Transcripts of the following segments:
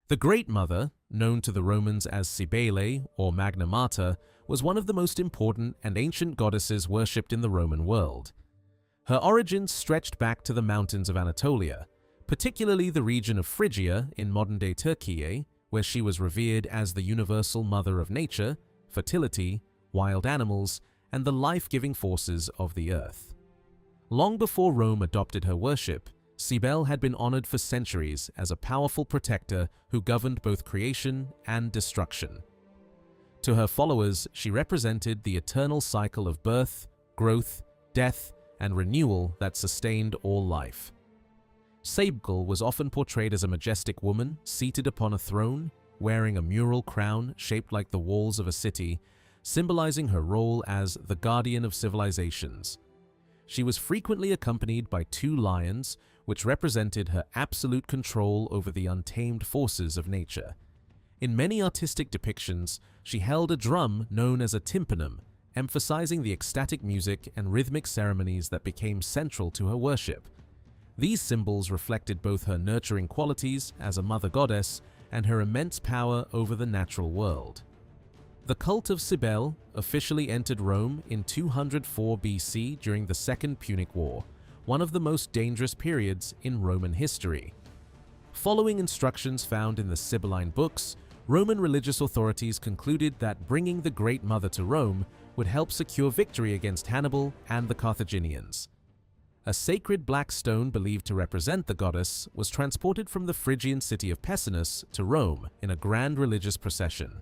The Great Mother, known to the Romans as Cybele or Magna Mater, was one of the most important and ancient goddesses worshipped in the Roman world. Her origins stretched back to the mountains of Anatolia, particularly the region of Phrygia in modern-day Turkey, where she was revered as the universal mother of nature, fertility, wild animals, and the life-giving forces of the earth. Long before Rome adopted her worship, Cybele had been honored for centuries as a powerful protector who governed both creation and destruction. To her followers, she represented the eternal cycle of birth, growth, death, and renewal that sustained all life. Cybele was often portrayed as a majestic woman seated upon a throne, wearing a mural crown shaped like the walls of a city, symbolizing her role as the guardian of civilizations. She was frequently accompanied by two lions, which represented her absolute control over the untamed forces of nature. In many artistic depictions, she held a drum known as a tympanum, emphasizing the ecstatic music and rhythmic ceremonies that became central to her worship. These symbols reflected both her nurturing qualities as a mother goddess and her immense power over the natural world. The cult of Cybele officially entered Rome in 204 BC during the Second Punic War, one of the most dangerous periods in Roman history. Following instructions found in the Sibylline books, Roman religious authorities concluded that bringing the Great Mother to Rome would help secure victory against Hannibal and the Carthaginians. A sacred black stone believed to represent the goddess was transported from the Phrygian city of Pessinus to Rome in a grand religious procession.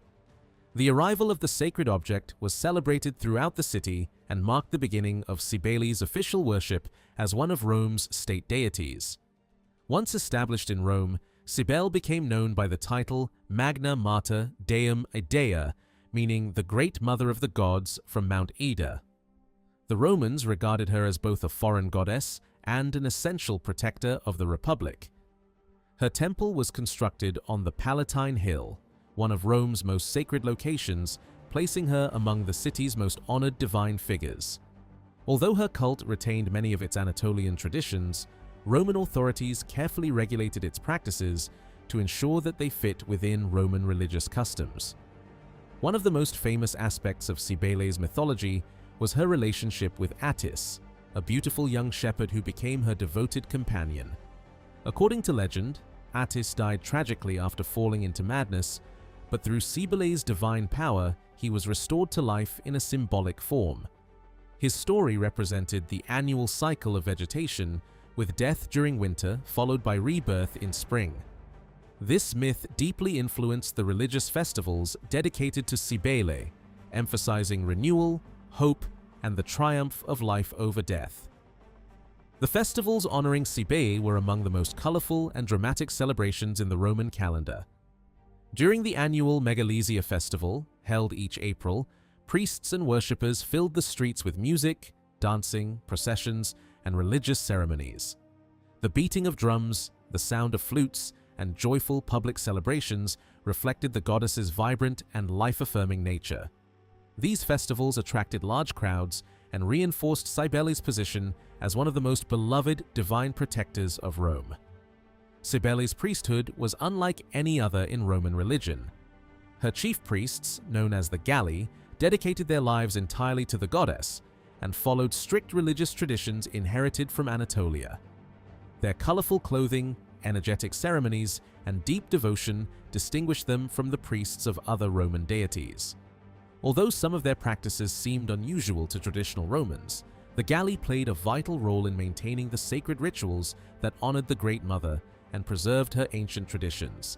The arrival of the sacred object was celebrated throughout the city and marked the beginning of Cybele's official worship as one of Rome's state deities. Once established in Rome, Cybele became known by the title Magna Mater Deum Idea, meaning the Great Mother of the Gods from Mount Ida. The Romans regarded her as both a foreign goddess and an essential protector of the Republic. Her temple was constructed on the Palatine Hill, one of Rome's most sacred locations, placing her among the city's most honored divine figures. Although her cult retained many of its Anatolian traditions, Roman authorities carefully regulated its practices to ensure that they fit within Roman religious customs. One of the most famous aspects of Cybele's mythology was her relationship with Attis, a beautiful young shepherd who became her devoted companion. According to legend, Attis died tragically after falling into madness, but through Cybele's divine power, he was restored to life in a symbolic form. His story represented the annual cycle of vegetation, with death during winter followed by rebirth in spring. This myth deeply influenced the religious festivals dedicated to Cybele, emphasizing renewal, hope, and the triumph of life over death. The festivals honoring Cybele were among the most colorful and dramatic celebrations in the Roman calendar. During the annual Megalesia festival, held each April, priests and worshippers filled the streets with music, dancing, processions, and religious ceremonies. The beating of drums, the sound of flutes, and joyful public celebrations reflected the goddess's vibrant and life-affirming nature. These festivals attracted large crowds and reinforced Cybele's position as one of the most beloved divine protectors of Rome. Cybele's priesthood was unlike any other in Roman religion. Her chief priests, known as the Galli, dedicated their lives entirely to the goddess and followed strict religious traditions inherited from Anatolia. Their colorful clothing, energetic ceremonies, and deep devotion distinguished them from the priests of other Roman deities. Although some of their practices seemed unusual to traditional Romans, the Galli played a vital role in maintaining the sacred rituals that honored the Great Mother and preserved her ancient traditions.